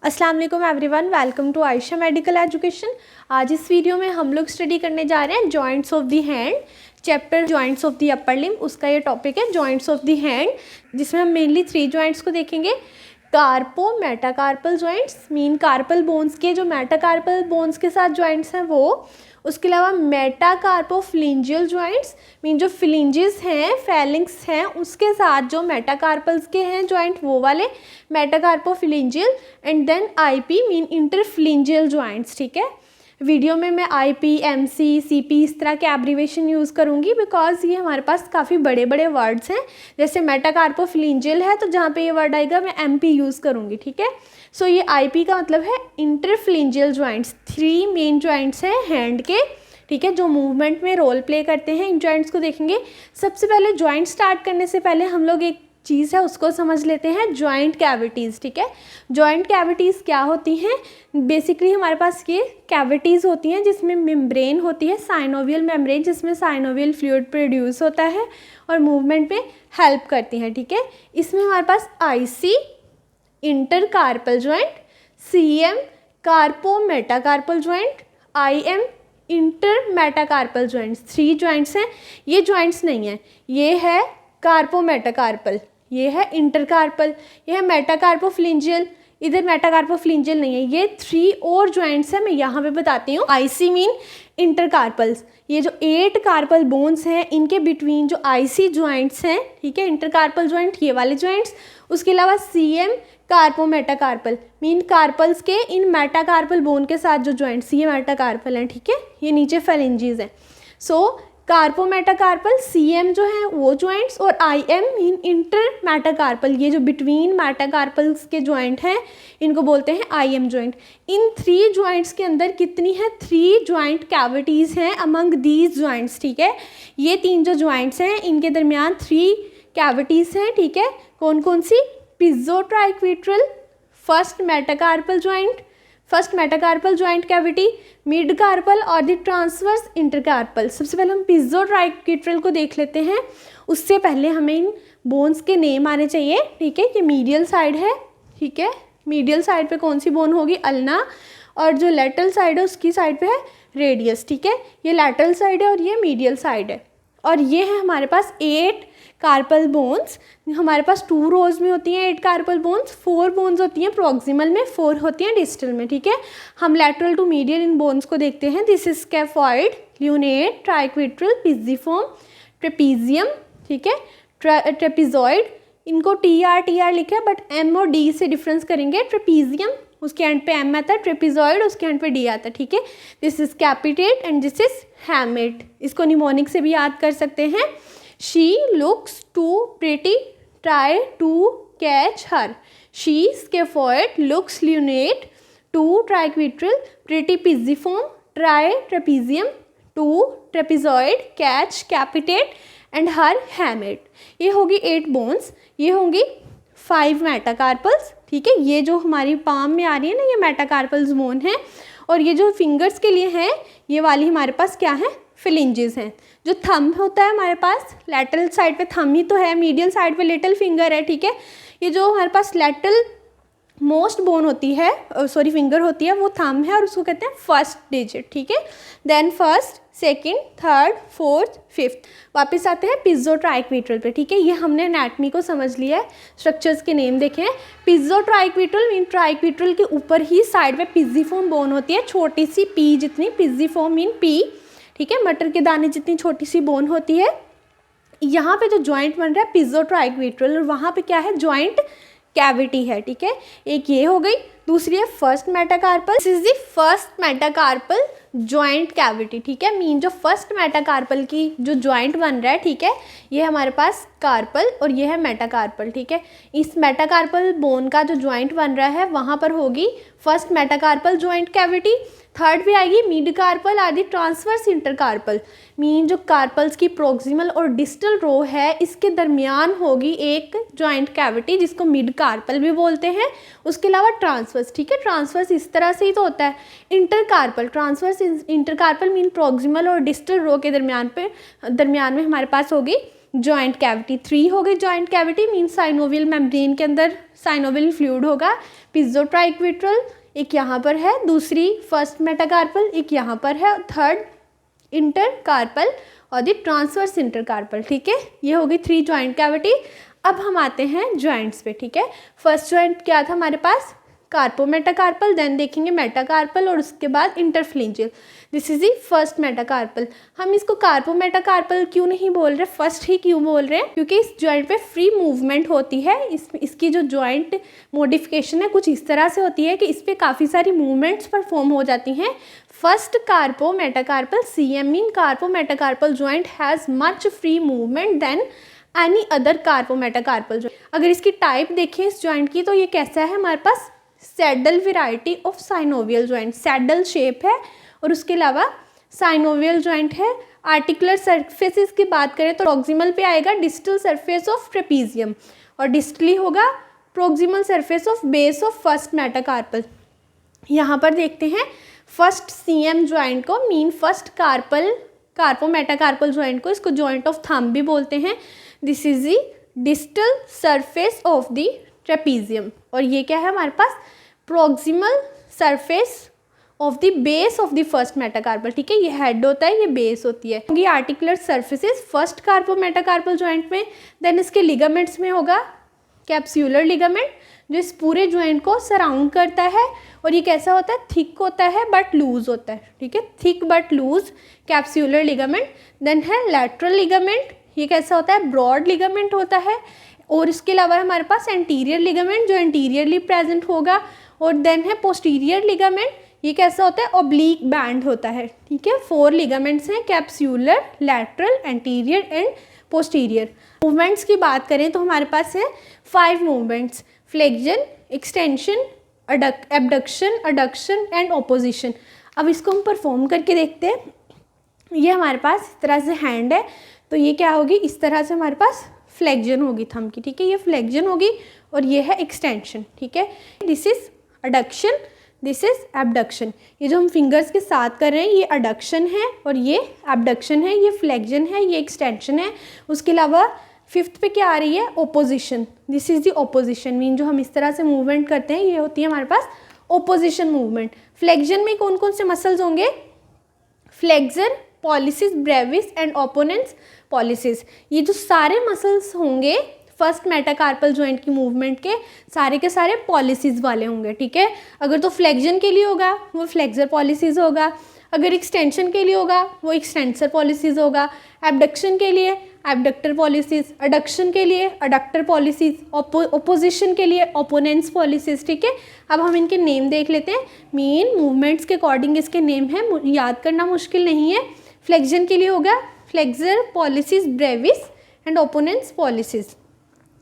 अस्सलाम वालेकुम everyone, welcome to Ayesha medical education. आज इस वीडियो में हम लोग स्टडी करने जा रहे हैं joints of the hand, chapter joints of the upper limb, उसका ये टॉपिक है जॉइंट्स ऑफ द हैंड, जिसमें हम मेनली 3 जॉइंट्स को देखेंगे। Carpometacarpal joints mean carpal bones के जो मेटाकार्पल बोन्स के साथ जॉइंट्स हैं वो, उसके अलावा मेटाकार्पोफ्लिंजियल जॉइंट्स मीन जो फ्लिंजेस हैं, फैलिंग्स हैं, उसके साथ जो मेटाकार्पल्स के हैं जॉइंट वो वाले metacarpophalangeal, and then IP mean interphalangeal joints. ठीक है, वीडियो में मैं आईपी, एमसी, सीपी इस तरह के एब्रीवेशन यूज़ करूँगी बिकॉज ये हमारे पास काफ़ी बड़े बड़े वर्ड्स हैं। जैसे मेटाकार्पोफ्लिंजियल है तो जहाँ पे ये वर्ड आएगा मैं एमपी यूज़ करूँगी। ठीक है, सो ये आईपी का मतलब है इंटरफ्लिंजियल जॉइंट्स। 3 मेन जॉइंट्स हैं हैंड के, ठीक है, जो मूवमेंट में रोल प्ले करते हैं। इन जॉइंट्स को देखेंगे। सबसे पहले जॉइंट स्टार्ट करने से पहले हम लोग एक चीज़ है उसको समझ लेते हैं, जॉइंट कैविटीज़। ठीक है, जॉइंट कैविटीज़ क्या होती हैं? बेसिकली हमारे पास ये कैविटीज़ होती हैं जिसमें मेम्ब्रेन होती है, साइनोवियल मेम्ब्रेन, जिसमें साइनोवियल फ्लूइड प्रोड्यूस होता है और मूवमेंट में हेल्प करती हैं। ठीक है, इसमें हमारे पास IC intercarpal joint, CM carpometacarpal joint, IM intermetacarpal joints, 3 joints हैं। ये जॉइंट्स नहीं है, ये है कार्पो मेटाकार्पल, ये है इंटरकार्पल, ये है मेटाकार्पोफ्लिंजियल, इधर मेटाकार्पोफ्लिंजियल नहीं है। ये 3 और जॉइंट्स हैं, मैं यहाँ पे बताती हूँ। आईसी मीन इंटरकार्पल्स, ये जो 8 कार्पल बोन्स हैं इनके बिटवीन जो आईसी जॉइंट्स हैं, ठीक है, इंटरकार्पल जॉइंट ये वाले जॉइंट्स। उसके अलावा सीएम कार्पो मेटाकार्पल मीन कार्पल्स के इन मेटाकार्पल बोन के साथ जो जॉइंट्स, ये मेटाकार्पल हैं। ठीक है, ये नीचे फेलेंजीज हैं। सो कार्पो मेटाकार्पल, सीएम जो है वो जॉइंट्स, और आईएम मीन इंटर मेटाकार्पल, ये जो बिटवीन मेटाकार्पल्स के जॉइंट हैं इनको बोलते हैं आईएम जॉइंट। इन 3 जॉइंट्स के अंदर कितनी है? 3 जॉइंट कैविटीज़ हैं अमंग दीज जॉइंट्स। ठीक है, ये 3 जो जॉइंट्स हैं इनके दरमियान 3 कैविटीज़ हैं। ठीक है, कौन कौन सी? Pisotriquetral, first metacarpal joint, first metacarpal joint cavity, midcarpal और द ट्रांसवर्स इंटरकार्पल। सबसे पहले हम पिज़्ज़ो ट्राइक्विट्रल को देख लेते हैं। उससे पहले हमें इन बोन्स के नेम आने चाहिए। ठीक है, ये मीडियल साइड है। ठीक है, मीडियल साइड पे कौन सी बोन होगी? अल्ना, और जो लेटरल साइड है उसकी साइड पे है रेडियस। ठीक है, ये लेटरल साइड है और ये मीडियल साइड है। और ये है हमारे पास 8 कार्पल बोन्स। हमारे पास 2 रोज में होती हैं 8 कार्पल बोन्स, 4 बोन्स होती हैं प्रोक्सिमल में, 4 होती हैं डिस्टल में। ठीक है, हम लैटरल टू मीडियल इन बोन्स को देखते हैं। This is scaphoid, lunate, triquetral, pisiform, trapezium. ठीक है, ट्रेपिजॉइड, इनको टी आर लिखा है बट एम और डी से डिफरेंस करेंगे। ट्रेपीजियम उसके एंड पे एम आता है, ट्रेपिजॉइड उसके एंड पे डी आता है। ठीक है, this is कैपिटेट and this is हैमेट। इसको निमोनिक से भी याद कर सकते हैं। She looks too pretty, try to catch her. She scaphoid, looks lunate, too triquetral, pretty pisiform, try trapezium, too trapezoid, catch capitate and her hamate. ये होगी 8 bones, ये होंगी 5 मेटाकार्पल्स। ठीक है, ये जो हमारी पाम में आ रही है ना, ये मेटाकार्पल्स बोन है, और ये जो फिंगर्स के लिए है ये वाली हमारे पास क्या है? फ्लिंजेस हैं। जो थंब होता है हमारे पास लैटरल साइड पे थंब ही तो है, मीडियल साइड पे लिटिल फिंगर है। ठीक है, ये जो हमारे पास लैटरल मोस्ट बोन होती है, सॉरी फिंगर होती है, वो थंब है और उसको कहते हैं फर्स्ट डिजिट। ठीक है, then first, second, third, fourth, fifth. वापस आते हैं पिज़्ज़ो ट्राइक्विट्रल पे। ठीक है, ये हमने एनाटमी को समझ लिया है, स्ट्रक्चर्स के नेम देखे हैं। पिज़्ज़ो ट्राइक्विट्रल मीन ट्राइक्विट्रल के ऊपर ही साइड पे पिज़िफॉर्म बोन होती है, छोटी सी पी जितनी, पिज़िफॉर्म मीन पी। ठीक है, मटर के दाने जितनी छोटी सी बोन होती है। यहाँ पे जो जॉइंट बन रहा है पिज़्ज़ो ट्राइक्विट्रल, और वहाँ पे क्या है? जॉइंट कैविटी है। ठीक है, एक ये हो गई, दूसरी है first metacarpal. This is the first metacarpal joint cavity. ठीक है, मीन जो फर्स्ट मेटाकार्पल की जो जॉइंट बन रहा है, ठीक है, ये हमारे पास कार्पल और ये है मेटाकार्पल। ठीक है, इस मेटाकार्पल बोन का जो जॉइंट बन रहा है वहाँ पर होगी first metacarpal joint cavity. Third पे आएगी मिड कार्पल आदि ट्रांसवर्स इंटरकार्पल, मीन जो कार्पल्स की प्रोक्सिमल और डिस्टल रो है इसके दरमियान होगी एक जॉइंट कैविटी जिसको मिड कार्पल भी बोलते हैं। उसके अलावा ट्रांसवर्स, ठीक है, ट्रांसवर्स इस तरह से ही तो होता है। Intercarpal, transverse intercarpal mean proximal और डिस्टल रो के दरमियान में हमारे पास होगी जॉइंट कैविटी 3 हो गई joint cavity means synovial membrane के अंदर साइनोवियल फ्लूइड होगा। पिज़ोट्राइक्विट्रल एक यहाँ पर है, दूसरी फर्स्ट मेटाकार्पल, एक यहाँ पर है, थर्ड इंटरकार्पल और दी ट्रांसवर्स इंटरकार्पल। ठीक है, ये होगी 3 जॉइंट कैविटी। अब हम आते हैं जॉइंट्स पे। ठीक है, फर्स्ट जॉइंट क्या था हमारे पास, कार्पोमेटाकार्पल, देन देखेंगे मेटाकार्पल और उसके बाद interphalangeal. This is the first metacarpal. हम इसको कार्पोमेटाकार्पल क्यों नहीं बोल रहे, फर्स्ट ही क्यों बोल रहे हैं, क्योंकि इस जॉइंट पे फ्री मूवमेंट होती है। इसकी जो जॉइंट मॉडिफिकेशन है कुछ इस तरह से होती है कि इस पर काफ़ी सारी मूवमेंट्स परफॉर्म हो जाती हैं। First carpometacarpal CM mean carpometacarpal joint has much free movement than any other carpometacarpal joint. अगर इसकी टाइप देखें इस जॉइंट की तो ये कैसा है हमारे पास, saddle variety of synovial joint, saddle shape है और उसके अलावा साइनोवियल जॉइंट है। आर्टिकुलर सरफेसेस की बात करें तो प्रॉक्सिमल पे आएगा डिस्टल सरफेस ऑफ ट्रेपीजियम और डिस्टली होगा proximal surface of base of first metacarpal. यहाँ पर देखते हैं फर्स्ट CM जॉइंट को मीन फर्स्ट कार्पोमेटाकार्पल जॉइंट को, इसको जॉइंट ऑफ थंब भी बोलते हैं। This is the distal surface of the trapezium और ये क्या है हमारे पास, proximal surface of the base of the first metacarpal. ठीक है, ये हेड होता है, ये बेस होती है। ये articular surfaces first carpometacarpal joint में, देन इसके लिगामेंट्स में होगा कैप्सूलर लिगामेंट जो इस पूरे जॉइंट को सराउंड करता है और ये कैसा होता है, थिक होता है बट लूज होता है। ठीक है, thick but loose capsular ligament. Then है लैटरल लिगामेंट, ये कैसा होता है, ब्रॉड लिगामेंट होता है। और इसके अलावा हमारे पास एंटीरियर लिगामेंट जो एंटीरियरली प्रेजेंट होगा। और देन है पोस्टीरियर लिगामेंट, ये कैसा होता है, ऑब्लिक बैंड होता है। ठीक है, 4 लिगामेंट्स हैं, capsular, lateral, anterior and posterior. Movements की बात करें तो हमारे पास है 5 movements, flexion, extension, abduction, adduction and opposition. अब इसको हम परफॉर्म करके देखते हैं। ये हमारे पास इस तरह से हैंड है तो ये क्या होगी, इस तरह से हमारे पास फ्लेक्शन होगी थंब की। ठीक है, ये फ्लेक्शन होगी और ये है एक्सटेंशन। ठीक है, this is adduction, this is abduction. ये जो हम फिंगर्स के साथ कर रहे हैं ये अडक्शन है और ये एबडक्शन है, ये फ्लेक्शन है, ये एक्सटेंशन है। उसके अलावा 5th पे क्या आ रही है, opposition. This is the opposition mean जो हम इस तरह से मूवमेंट करते हैं ये होती है हमारे पास ओपोजिशन मूवमेंट। फ्लेक्शन में कौन कौन से मसल्स होंगे, flexor, pollicis brevis and opponens pollicis. ये जो सारे मसल्स होंगे फर्स्ट मेटाकार्पल जॉइंट की मूवमेंट के सारे पॉलिसिस वाले होंगे। ठीक है, अगर तो फ्लेक्शन के लिए होगा वो फ्लेक्सर पॉलिसिस होगा, अगर एक्सटेंशन के लिए होगा वो एक्सटेंसर पॉलिसिस होगा, एबडक्शन के लिए एबडक्टर पॉलिसिस, अडक्शन के लिए अडक्टर पॉलिसिस, ओपोजिशन के लिए ओपोनेंस पॉलिसिस। ठीक है, अब हम इनके नेम देख लेते हैं। मेन मूवमेंट्स के अकॉर्डिंग इसके नेम है, याद करना मुश्किल नहीं है। फ्लेक्शन के लिए होगा flexor pollicis brevis and opponens pollicis.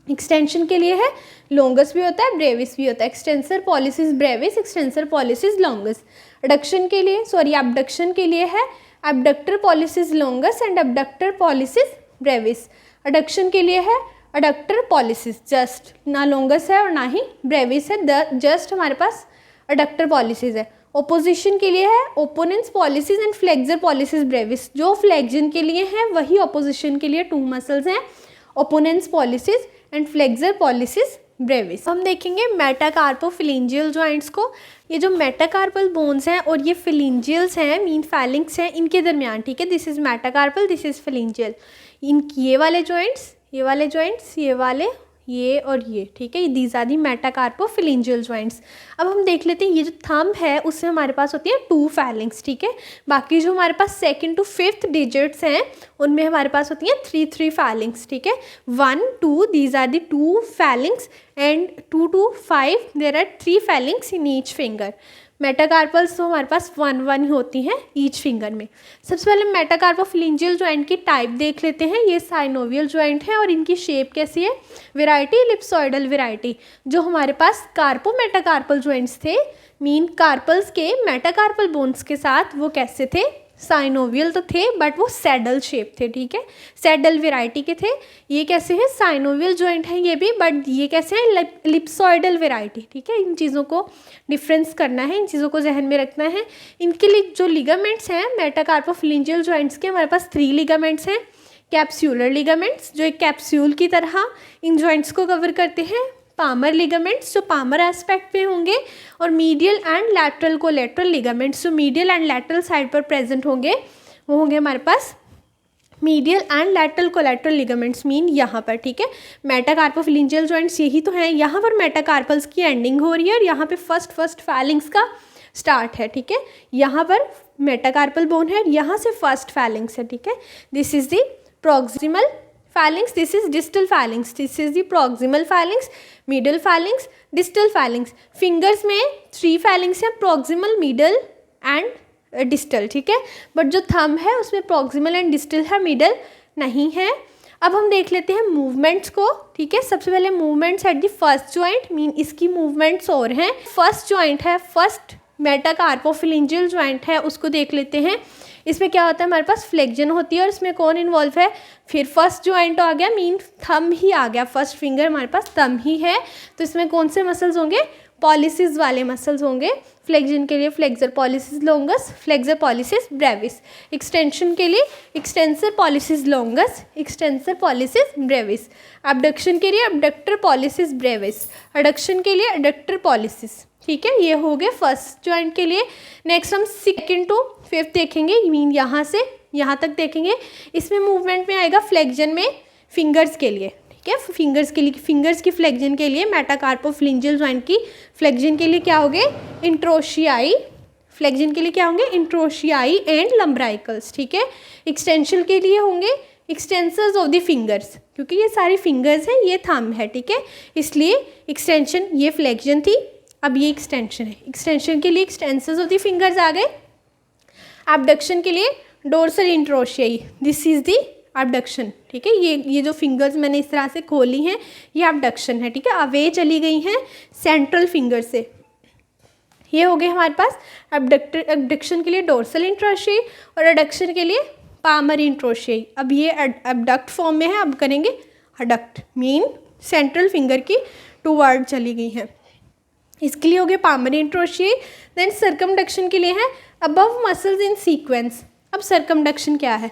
Extension के लिए है लॉन्गस भी होता है ब्रेविस भी होता है, extensor pollicis brevis, extensor pollicis longus. Abduction के लिए है abductor pollicis longus and abductor pollicis brevis. Adduction के लिए है एडक्टर पॉलिसिस जस्ट, ना लॉन्गस है और ना ही ब्रेविस है, जस्ट हमारे पास एडक्टर पॉलिसिस है। ओपोजिशन के लिए है opponens pollicis and flexor pollicis brevis. जो फ्लेक्शन के लिए है वही ओपोजिशन के लिए 2 मसल्स हैं, opponens pollicis and flexor pollicis brevis. हम देखेंगे मेटाकार्पोफिलिंजियल जॉइंट्स को। ये जो मेटाकार्पल बोन्स हैं और ये फिलिंजियल्स हैं मीन फैलिंक्स हैं इनके दरमियान। ठीक है, this is metacarpal, this is phalangeal. ये वाले जॉइंट्स, ये वाले, ये और ये। ठीक है, these are the metacarpophalangeal joints. अब हम देख लेते हैं ये जो थंब है उससे हमारे पास होती है 2 फैलिंग्स। ठीक है, बाकी जो हमारे पास 2nd to 5th डिजिट्स हैं उनमें हमारे पास होती हैं 3 फैलिंग्स। ठीक है, 1, 2 these are the 2 phalanges and 2 to 5 there are 3 phalanges in each finger. Metacarpals तो हमारे पास 1 ही होती हैं ईच फिंगर में। सबसे पहले मेटाकार्पोफिलिंजियल जॉइंट की टाइप देख लेते हैं। ये साइनोवियल जॉइंट है और इनकी शेप कैसी है, वेराइटी इलिप्सॉइडल वेराइटी। जो हमारे पास कार्पोमेटाकार्पल जॉइंट्स थे मीन कार्पल्स के मेटाकार्पल बोन्स के साथ वो कैसे थे, साइनोवियल तो थे बट वो सैडल शेप थे। ठीक है, सैडल वेराइटी के थे। ये कैसे हैं, साइनोवियल जॉइंट है ये भी, बट ये कैसे हैं, इलिप्सॉइडल वेराइटी। ठीक है, इन चीज़ों को डिफरेंस करना है, इन चीज़ों को जहन में रखना है। इनके लिए जो लिगामेंट्स हैं मेटाकार्पोफिलिंजियल जॉइंट्स के हमारे पास 3 लिगामेंट्स हैं। कैप्सूलर लिगामेंट्स जो एक कैप्सूल की तरह इन जॉइंट्स को कवर करते हैं, पामर लिगामेंट्स जो पामर एस्पेक्ट पे होंगे, और medial and lateral collateral ligaments जो मीडियल एंड लैटरल साइड पर प्रेजेंट होंगे, वो होंगे हमारे पास medial and lateral collateral ligaments mean यहाँ पर, ठीक है। मेटाकार्पोफिलिंजियल जॉइंट्स यही तो हैं, यहाँ पर मेटाकार्पल्स की एंडिंग हो रही है और यहाँ पे फर्स्ट फैलिंग्स का स्टार्ट है, ठीक है। यहाँ पर मेटाकार्पल बोन है, यहाँ से फर्स्ट फैलिंग्स है, ठीक है। This is the proximal phalanx, this is distal phalanx, this is the proximal phalanx, middle phalanx, distal phalanx। Fingers में 3 phalanx हैं, proximal, middle and distal, ठीक है। बट जो थंब है उसमें proximal and distal है, middle नहीं है। अब हम देख लेते हैं मूवमेंट्स को, ठीक है। सबसे पहले movements at the first joint, mean इसकी मूवमेंट्स और हैं। फर्स्ट जॉइंट है, फर्स्ट मेटाकार्पोफिलिंजियल जॉइंट है, उसको देख लेते हैं। इसमें क्या होता है, हमारे पास फ्लेक्जन होती है और इसमें कौन इन्वॉल्व है, फिर फर्स्ट जॉइंट आ गया, मीन थंब ही आ गया, फर्स्ट फिंगर हमारे पास थंब ही है। तो इसमें कौन से मसल्स होंगे, पॉलिसिस वाले मसल्स होंगे। फ्लेक्जन के लिए flexor pollicis longus, flexor pollicis Brevis. Extension के लिए extensor pollicis longus, extensor pollicis Brevis. Abduction के लिए अबडक्टर पॉलिसिस ब्रेविस, अडक्शन के लिए अडक्टर पॉलिसिस, ठीक है। ये हो गए फर्स्ट जॉइंट के लिए। नेक्स्ट हम 2nd to 5th देखेंगे, मीन यहाँ से यहाँ तक देखेंगे। इसमें मूवमेंट में आएगा फ्लेक्जन में फिंगर्स के लिए, ठीक है। फिंगर्स के लिए, फिंगर्स की फ्लेक्जन के लिए, मेटाकार्पोफिलिंजियल जॉइंट की फ्लेक्जन के लिए क्या होंगे, इंट्रोशियाई। फ्लेक्जन के लिए क्या होंगे, इंट्रोशियाई एंड लंब्राइकल्स, ठीक है। एक्सटेंशन के लिए होंगे एक्सटेंसर्स ऑफ द फिंगर्स, क्योंकि ये सारी फिंगर्स हैं, ये थंब है, ठीक है। इसलिए एक्सटेंशन, ये फ्लेक्जन थी, अब ये एक्सटेंशन है। एक्सटेंशन के लिए एक्सटेंसर्स ऑफ द फिंगर्स आ गए। एबडक्शन के लिए dorsal interossei, this is the abduction, ठीक है। ये जो फिंगर्स मैंने इस तरह से खोली हैं, ये एबडक्शन है, ठीक है। अवे चली गई हैं सेंट्रल फिंगर से। ये हो गए हमारे पास एबडक्शन के लिए डोर्सल इंट्रोशियाई और एडक्शन के लिए पामर इंट्रोशियाई। अब ये एबडक्ट फॉर्म में है, अब करेंगे अडक्ट, मीन सेंट्रल फिंगर की टूवर्ड चली गई हैं। इसके लिए हो गए पामर इंट्रोशियाई। देन सर्कमडक्शन के लिए है अबव मसल्स इन सीक्वेंस। अब सर्कमडक्शन क्या है,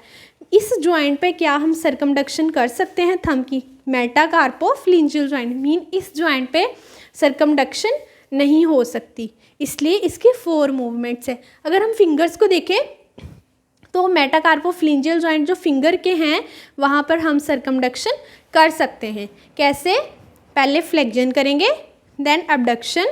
इस जॉइंट पे क्या हम सर्कमडक्शन कर सकते हैं थंब की, मेटाकार्पोफिलिंजियल जॉइंट, मीन इस जॉइंट पे सर्कमडक्शन नहीं हो सकती, इसलिए इसके 4 मूवमेंट्स है। अगर हम फिंगर्स को देखें तो मेटाकार्पोफिलिंजियल जॉइंट जो फिंगर के हैं वहाँ पर हम सर्कमडक्शन कर सकते हैं। कैसे, पहले फ्लेक्जन करेंगे, then abduction,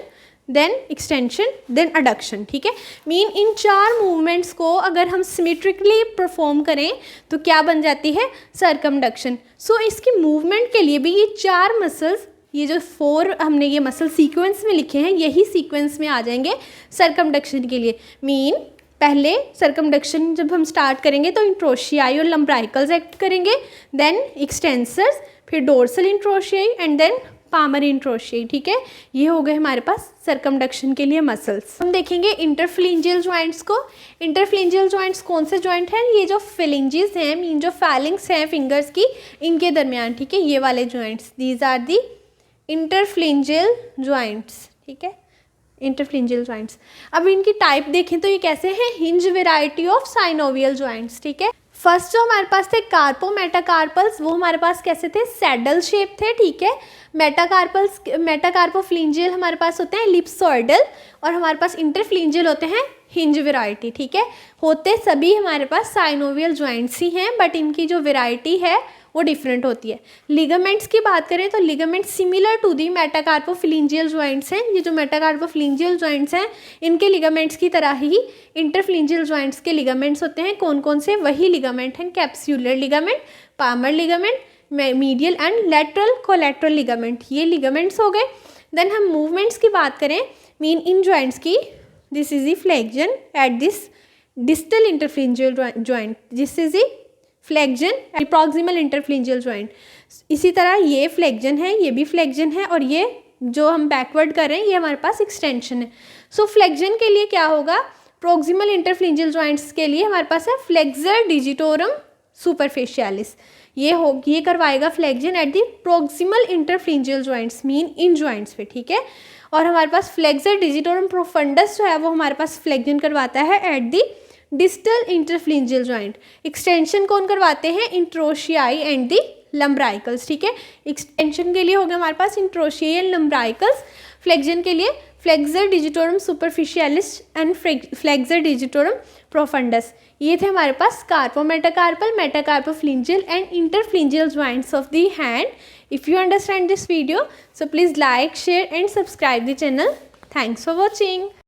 then extension, then adduction, ठीक है। मीन इन 4 मूवमेंट्स को अगर हम सिमेट्रिकली परफॉर्म करें तो क्या बन जाती है, सर्कमडक्शन। सो इसकी मूवमेंट के लिए भी ये 4 मसल्स, ये जो 4 हमने ये मसल सीक्वेंस में लिखे हैं, यही सीक्वेंस में आ जाएंगे सर्कमडक्शन के लिए। मीन पहले सर्कमडक्शन जब हम स्टार्ट करेंगे तो इंट्रोशियाई और लंब्राइकल्स एक्ट करेंगे, देन एक्सटेंसर्स, फिर डोर्सल इंट्रोशियाई एंड देन पामर इंट्रोशियाई, ठीक है। ये हो गए हमारे पास सर्कमडक्शन के लिए मसल्स। हम देखेंगे इंटरफ्लिंजियल जॉइंट्स को। इंटरफ्लिंजियल जॉइंट्स कौन से जॉइंट हैं, ये जो फिलिंजेस हैं, मीन जो फैलिंग्स हैं फिंगर्स की, इनके दरमियान, ठीक है, ये वाले joints, these are the interphalangeal joints, ठीक है, इंटरफ्लिंजियल जॉइंट्स। अब इनकी टाइप देखें तो ये कैसे हैं, hinge variety of synovial joints, ठीक है। फर्स्ट जो हमारे पास थे कार्पो मेटाकार्पल्स, वो हमारे पास कैसे थे, सैडल शेप थे, ठीक है। मेटाकार्पोफिलिंजियल हमारे पास होते हैं एलिप्सोइडल, और हमारे पास इंटरफ्लिंजियल होते हैं हिंज वेराइटी, ठीक है। होते सभी हमारे पास साइनोवियल जॉइंट्स ही हैं, बट इनकी जो वेराइटी है वो डिफरेंट होती है। लिगामेंट्स की बात करें तो ligaments similar to the metacarpophalangeal joints हैं। ये जो मेटाकार्पोफिलिंजियल जॉइंट्स हैं, इनके लिगामेंट्स की तरह ही इंटरफ्लिंजियल जॉइंट्स के लिगामेंट्स होते हैं। कौन कौन से, वही लिगामेंट हैं, capsular ligament, palmar ligament, medial and lateral collateral ligament, ये लिगामेंट्स हो गए। देन हम मूवमेंट्स की बात करें, मीन इन जॉइंट्स की, this is the flexion at this distal interphalangeal joint, this is the flexion proximal interphalangeal joint. इसी तरह ये फ्लेक्जन है, ये भी फ्लेक्जन है, और ये जो हम बैकवर्ड कर रहे हैं ये हमारे पास एक्सटेंशन है। सो फ्लेक्जन के लिए क्या होगा, प्रॉक्सिमल इंटरफ्लिंजियल जॉइंट्स के लिए हमारे पास है फ्लेक्सर डिजिटोरम सुपरफिशियालिस, ये करवाएगा flexion at the proximal interphalangeal joints, mean इन जॉइंट्स पे, ठीक है। और हमारे पास फ्लेक्सर डिजिटोरम प्रोफंडस जो है वो हमारे पास फ्लेक्जन करवाता है at the distal interphalangeal joint, extension कौन करवाते हैं, इंट्रोशियाई एंड दी लम्ब्राइकल्स, ठीक है। एक्सटेंशन के लिए हो गया हमारे पास इंट्रोशियाई एंड लम्ब्राइकल्स, फ्लेक्जन के लिए flexor digitorum superficialis and flexor digitorum profundus. ये थे हमारे पास carpometacarpal, metacarpophalangeal and interphalangeal joints of the hand. If you understand this video, so please like, share and subscribe the channel. Thanks for watching.